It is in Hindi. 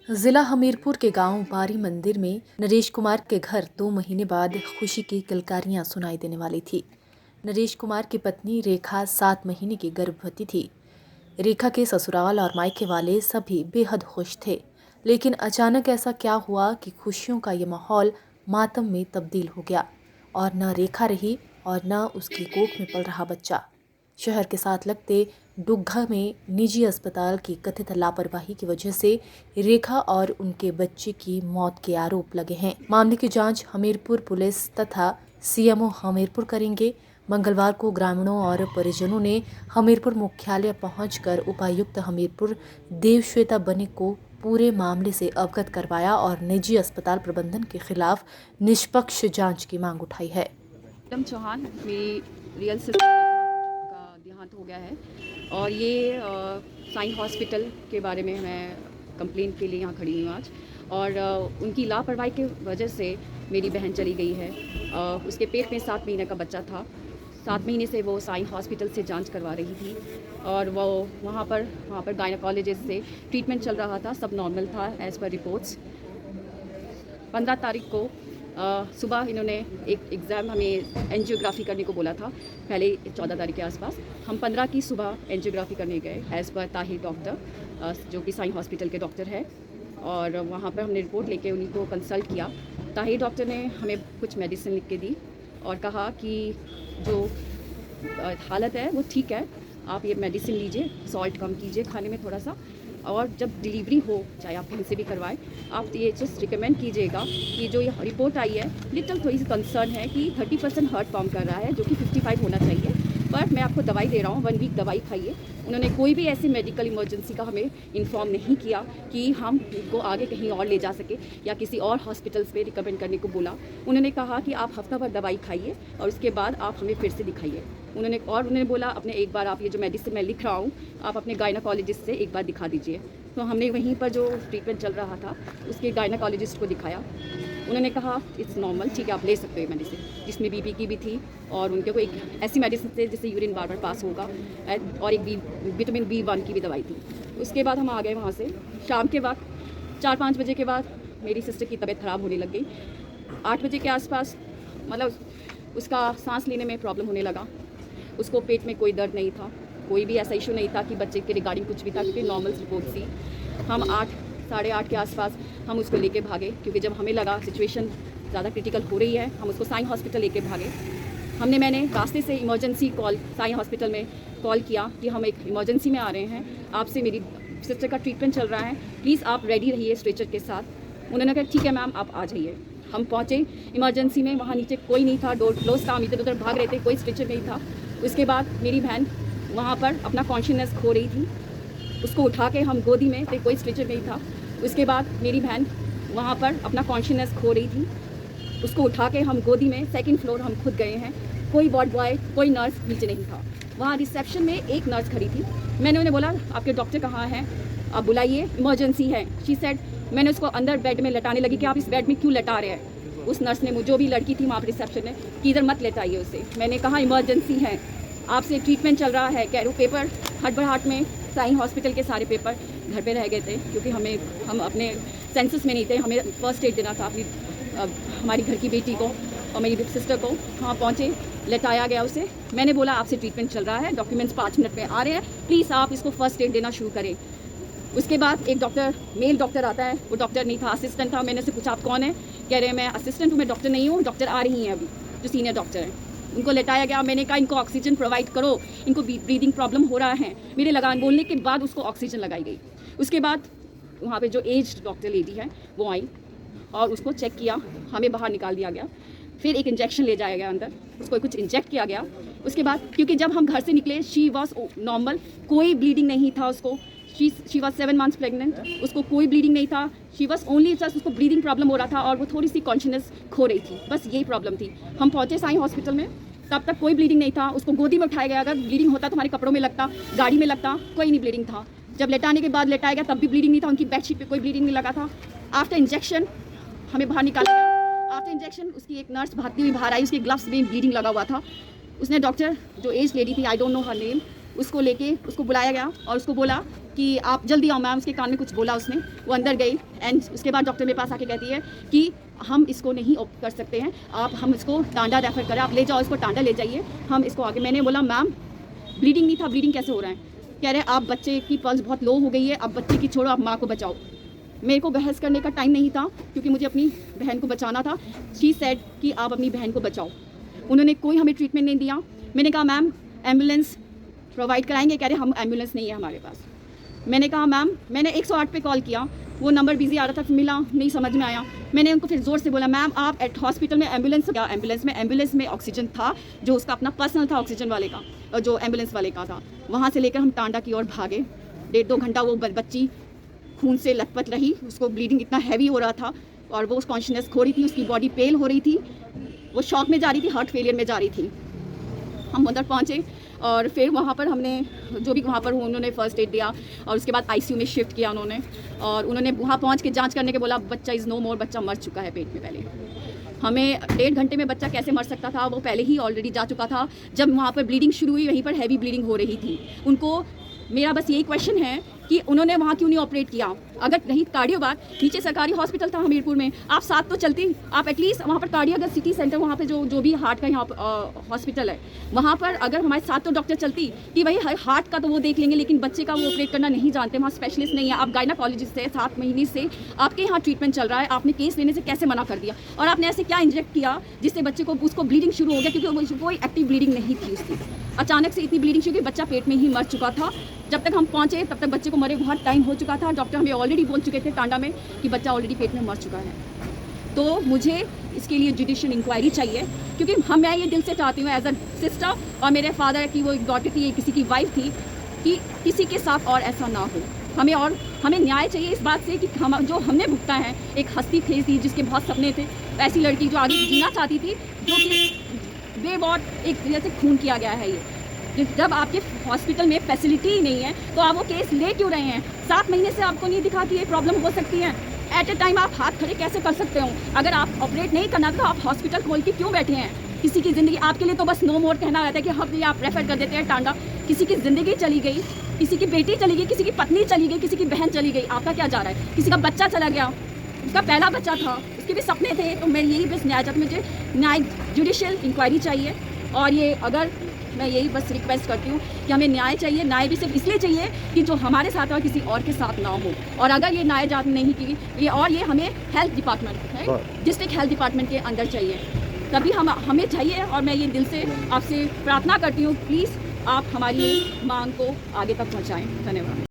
जिला हमीरपुर के गांव बारी मंदिर में नरेश कुमार के घर 2 महीने बाद खुशी की किलकारियां सुनाई देने वाली थी। नरेश कुमार की पत्नी रेखा 7 महीने की गर्भवती थी। रेखा के ससुराल और मायके वाले सभी बेहद खुश थे, लेकिन अचानक ऐसा क्या हुआ कि खुशियों का ये माहौल मातम में तब्दील हो गया और न रेखा रही और न उसकी कोख में पल रहा बच्चा। शहर के साथ लगते डुग्गा में निजी अस्पताल की कथित लापरवाही की वजह से रेखा और उनके बच्चे की मौत के आरोप लगे हैं। मामले की जांच हमीरपुर पुलिस तथा सीएमओ हमीरपुर करेंगे। मंगलवार को ग्रामीणों और परिजनों ने हमीरपुर मुख्यालय पहुंचकर उपायुक्त हमीरपुर देवश्वेता बनिक को पूरे मामले से अवगत करवाया और निजी अस्पताल प्रबंधन के खिलाफ निष्पक्ष जांच की मांग उठाई है। चौहान मेरी रियल सिस्टर का देहांत हो गया है और ये साइन हॉस्पिटल के बारे में मैं कंप्लेंट के लिए यहाँ खड़ी हूँ आज। और उनकी लापरवाही की वजह से मेरी बहन चली गई है। उसके पेट में 7 महीने का बच्चा था। 7 महीने से वो साइन हॉस्पिटल से जांच करवा रही थी और वो वहाँ पर गायनेकोलॉजिस्ट से ट्रीटमेंट चल रहा था। सब नॉर्मल था एज़ पर रिपोर्ट्स। 15 तारीख को सुबह इन्होंने एक एग्ज़ाम हमें एंजियोग्राफी करने को बोला था, पहले 14 तारीख के आसपास। हम 15 की सुबह एंजियोग्राफी करने गए एज़ पर ताहिर डॉक्टर, जो कि साइन हॉस्पिटल के डॉक्टर है। और वहाँ पर हमने रिपोर्ट लेके उन्हीं को कंसल्ट किया। ताहिर डॉक्टर ने हमें कुछ मेडिसिन लिख के दी और कहा कि जो हालत है वो ठीक है, आप ये मेडिसिन लीजिए, सॉल्ट कम कीजिए खाने में थोड़ा सा, और जब डिलीवरी हो चाहे आप कहीं से भी करवाएं, आप ये जस्ट रिकमेंड कीजिएगा कि जो ये रिपोर्ट आई है लिटल थोड़ी सी कंसर्न है कि 30% हर्ट फॉर्म कर रहा है, जो कि 55 होना चाहिए। पर मैं आपको दवाई दे रहा हूँ, 1 वीक दवाई खाइए। उन्होंने कोई भी ऐसी मेडिकल इमरजेंसी का हमें इन्फॉर्म नहीं किया कि हम इनको आगे कहीं और ले जा सके या किसी और हॉस्पिटल्स पे रिकमेंड करने को बोला। उन्होंने कहा कि आप हफ्ता भर दवाई खाइए और उसके बाद आप हमें फिर से दिखाइए। उन्होंने बोला अपने एक बार आप ये जो मेडिसिन मैं लिख रहा हूँ आप अपने गायनेकोलॉजिस्ट से एक बार दिखा दीजिए। तो हमने वहीं पर जो ट्रीटमेंट चल रहा था उसके गायनेकोलॉजिस्ट को दिखाया। उन्होंने कहा इट्स नॉर्मल, ठीक है आप ले सकते हो मेडिसिन, जिसमें बीपी की भी थी और उनके को एक ऐसी मेडिसिन थे जिससे यूरिन बार बार पास होगा, और एक विटामिन B1 की भी दवाई थी। उसके बाद हम आ गए वहाँ से। शाम के वक्त 4-5 बजे के बाद मेरी सिस्टर की तबीयत ख़राब होने लग गई। 8 बजे के आसपास मतलब उसका सांस लेने में प्रॉब्लम होने लगा। उसको पेट में कोई दर्द नहीं था, कोई भी ऐसा इशू नहीं था कि बच्चे के रिगार्डिंग कुछ भी था, क्योंकि नॉर्मल रिपोर्ट थी। हम 8 साढ़े 8 के आसपास हम उसको लेके भागे, क्योंकि जब हमें लगा सिचुएशन ज़्यादा क्रिटिकल हो रही है हम उसको साइन हॉस्पिटल लेके भागे। मैंने रास्ते से इमरजेंसी कॉल साइन हॉस्पिटल में कॉल किया कि हम एक इमरजेंसी में आ रहे हैं, आपसे मेरी सिस्टर का ट्रीटमेंट चल रहा है, प्लीज़ आप रेडी रहिए स्ट्रेचर के साथ। उन्होंने कहा ठीक है मैम आप आ जाइए। हम पहुँचे इमरजेंसी में, वहाँ नीचे कोई नहीं था, डोर क्लोज था, हम इधर उधर भाग रहे थे, कोई स्ट्रेचर नहीं था। उसके बाद मेरी बहन वहाँ पर अपना कॉन्शियसनेस खो रही थी, उसको उठा के हम गोदी में थे, कोई स्ट्रेचर नहीं था। उसके बाद मेरी बहन वहाँ पर अपना कॉन्शियसनेस खो रही थी, उसको उठा के हम गोदी में 2nd फ्लोर हम खुद गए हैं। कोई वार्ड बॉय कोई नर्स नीचे नहीं था। वहाँ रिसेप्शन में एक नर्स खड़ी थी। मैंने उन्हें बोला आपके डॉक्टर कहाँ हैं, आप बुलाइए, इमरजेंसी है। शी सेड, मैंने उसको अंदर बेड में लटाने लगी कि आप इस बेड में क्यों लटा रहे हैं। उस नर्स ने, जो भी लड़की थी वहाँ पर रिसेप्शन में, कि इधर मत लेटाइए उसे। मैंने कहा इमरजेंसी है, आपसे ट्रीटमेंट चल रहा है। कैरो पेपर हड़बड़ाहट में साइन हॉस्पिटल के सारे पेपर घर पे रह गए थे, क्योंकि हम अपने सेंसस में नहीं थे। हमें फर्स्ट एड देना था अपनी हमारी घर की बेटी को और मेरी सिस्टर को। वहाँ पहुँचे, लेटाया गया उसे। मैंने बोला आपसे ट्रीटमेंट चल रहा है, डॉक्यूमेंट्स 5 मिनट में आ रहे हैं, प्लीज़ आप इसको फर्स्ट एड देना शुरू करें। उसके बाद एक डॉक्टर, मेल डॉक्टर आता है, वो डॉक्टर नहीं था, असिस्टेंट था। मैंने उससे पूछा आप कौन है, कह रहे हैं मैं असिस्टेंट हूँ, मैं डॉक्टर नहीं हूँ, डॉक्टर आ रही हैं अभी, जो सीनियर डॉक्टर हैं। उनको लेटाया गया। मैंने कहा इनको ऑक्सीजन प्रोवाइड करो, इनको ब्रीदिंग प्रॉब्लम हो रहा है। मेरे लगान बोलने के बाद उसको ऑक्सीजन लगाई गई। उसके बाद वहाँ पे जो एज डॉक्टर लेडी है वो आई और उसको चेक किया, हमें बाहर निकाल दिया गया। फिर एक इंजेक्शन ले जाया गया अंदर, उसको कुछ इंजेक्ट किया गया। उसके बाद क्योंकि जब हम घर से निकले शी वॉज नॉर्मल, कोई ब्लीडिंग नहीं था उसको। शी वॉज 7 मंथ्स प्रेगनेंट, उसको कोई ब्लीडिंग नहीं था। शी वॉज ओनली जस्ट उसको ब्लीडिंग प्रॉब्लम हो रहा था और वो थोड़ी सी कॉन्शियसनेस खो रही थी, बस यही प्रॉब्लम थी। हम पहुँचे साइन हॉस्पिटल में, तब तक कोई ब्लीडिंग नहीं था। उसको गोदी में उठाया गया, अगर ब्लीडिंग होता तो हमारे कपड़ों में लगता, गाड़ी में लगता, कोई नहीं ब्लीडिंग था। जब लेटाने के बाद लेटाया गया तब भी ब्लीडिंग नहीं था, उनकी बेडशीट पे कोई ब्लीडिंग नहीं लगा था। आफ्टर इंजेक्शन हमें बाहर निकाला गया। आफ्टर इंजेक्शन उसकी एक नर्स भागती हुई बाहर आई, उसके ग्लव्स में ब्लीडिंग लगा हुआ था। उसने डॉक्टर, जो एज लेडी थी, I don't know her name, उसको लेके उसको बुलाया गया और उसको बोला कि आप जल्दी आओ मैम। उसके कान में कुछ बोला उसने, वो अंदर गई एंड उसके बाद डॉक्टर मेरे पास आके कहती है कि हम इसको नहीं ऑप कर सकते हैं, हम इसको टांडा रेफर करें, आप ले जाओ इसको टांडा ले जाइए, हम इसको आगे। मैंने बोला मैम ब्लीडिंग नहीं था, ब्लीडिंग कैसे हो रहा है? कह रहे आप बच्चे की पल्स बहुत लो हो गई है, अब बच्चे की छोड़ो, आप माँ को बचाओ। मेरे को बहस करने का टाइम नहीं था क्योंकि मुझे अपनी बहन को बचाना था। शी सेड कि आप अपनी बहन को बचाओ। उन्होंने कोई हमें ट्रीटमेंट नहीं दिया। मैंने कहा मैम एम्बुलेंस प्रोवाइड कराएंगे? कह रहे हम एम्बुलेंस नहीं है हमारे पास। मैंने कहा मैम, मैंने 108 पे कॉल किया, वो नंबर बिजी आ रहा था, मिला नहीं, समझ में आया। मैंने उनको फिर ज़ोर से बोला मैम आप एट हॉस्पिटल में एम्बुलेंस क्या? एम्बुलेंस में ऑक्सीजन था जो उसका अपना पर्सनल था ऑक्सीजन वाले का, जो एम्बुलेंस वाले का था। वहाँ से लेकर हम टांडा की ओर भागे। 1.5-2 घंटा वो बच्ची खून से लथपथ रही, उसको ब्लीडिंग इतना हैवी हो रहा था और वो कॉन्शियसनेस खो रही थी, उसकी बॉडी पेल हो रही थी, वो शॉक में जा रही थी, हार्ट फेलियर में जा रही थी। हम उधर पहुँचे और फिर वहाँ पर हमने जो भी वहाँ पर उन्होंने फर्स्ट एड दिया और उसके बाद आईसीयू में शिफ्ट किया उन्होंने, और उन्होंने वहाँ पहुँच के जांच करने के बोला बच्चा इज़ नो मोर, बच्चा मर चुका है पेट में पहले। हमें 1.5 घंटे में बच्चा कैसे मर सकता था? वो पहले ही ऑलरेडी जा चुका था। जब वहाँ पर ब्लीडिंग शुरू हुई वहीं पर हैवी ब्लीडिंग हो रही थी। उनको मेरा बस यही क्वेश्चन है कि उन्होंने वहाँ क्यों नहीं ऑपरेट किया? अगर नहीं कार्डियो बात, नीचे सरकारी हॉस्पिटल था हमीरपुर में, आप साथ तो चलती, आप एटलीस्ट वहाँ पर कार्डियो अगर सिटी सेंटर वहाँ पे जो भी हार्ट का यहाँ हॉस्पिटल है वहाँ पर अगर हमारे साथ तो डॉक्टर चलती कि भाई हार्ट का तो वो देख लेंगे लेकिन बच्चे का वो ऑपरेट करना नहीं जानते, वहाँ स्पेशलिस्ट नहीं है। आप गायनाकोलॉजिस्ट है, 7 महीने से आपके यहाँ ट्रीटमेंट चल रहा है, आपने केस लेने से कैसे मना कर दिया? और आपने ऐसे क्या इंजेक्ट किया जिससे बच्चे को उसको ब्लीडिंग शुरू हो गया? क्योंकि कोई एक्टिव ब्लीडिंग नहीं थी उसकी, अचानक से इतनी ब्लीडिंग शुरू हुई, बच्चा पेट में ही मर चुका था। जब तक हम पहुँचे तब तक बच्चे को मरे बहुत टाइम हो चुका था। डॉक्टर हमें ऑलरेडी बोल चुके थे टांडा में कि बच्चा ऑलरेडी पेट में मर चुका है। तो मुझे इसके लिए जुडिशियल इंक्वायरी चाहिए क्योंकि मैं ये दिल से चाहती हूँ एज अ सिस्टर, और मेरे फादर की वो एक डॉटर थी, किसी की वाइफ थी, कि किसी के साथ और ऐसा ना हो। हमें न्याय चाहिए इस बात से कि हम जो हमने भुगता है, एक हस्ती थी जिसके बहुत सपने थे, ऐसी लड़की जो आगे जीना चाहती थी, जो कि बेवॉट एक जैसे खून किया गया है। ये जब आपके हॉस्पिटल में फैसिलिटी ही नहीं है तो आप वो केस ले क्यों रहे हैं? 7 महीने से आपको नहीं दिखा कि ये प्रॉब्लम हो सकती है? एट ए टाइम आप हाथ खड़े कैसे कर सकते हो? अगर आप ऑपरेट नहीं करना तो आप हॉस्पिटल खोल के क्यों बैठे हैं? किसी की ज़िंदगी, आपके लिए तो बस नो मोर कहना रहता है कि हम आप रेफर कर देते हैं टांडा। किसी की ज़िंदगी चली गई, किसी की बेटी चली गई, किसी की पत्नी चली गई, किसी की बहन चली गई, आपका क्या जा रहा है? किसी का बच्चा चला गया, उसका पहला बच्चा था, उसके भी सपने थे। तो मैं यही बस न्याय चाहती हूँ, मुझे न्याय जुडिशियल इंक्वायरी चाहिए। और ये अगर मैं यही बस रिक्वेस्ट करती हूँ कि हमें न्याय चाहिए। न्याय भी सिर्फ इसलिए चाहिए कि जो हमारे साथ और किसी और के साथ ना हो। और अगर ये न्याय जात नहीं की ये हमें हेल्थ डिपार्टमेंट है, डिस्ट्रिक्ट हेल्थ डिपार्टमेंट के अंदर चाहिए, तभी हमें चाहिए। और मैं ये दिल से आपसे प्रार्थना करती हूँ, प्लीज़ आप हमारी मांग को आगे तक पहुँचाएँ। धन्यवाद।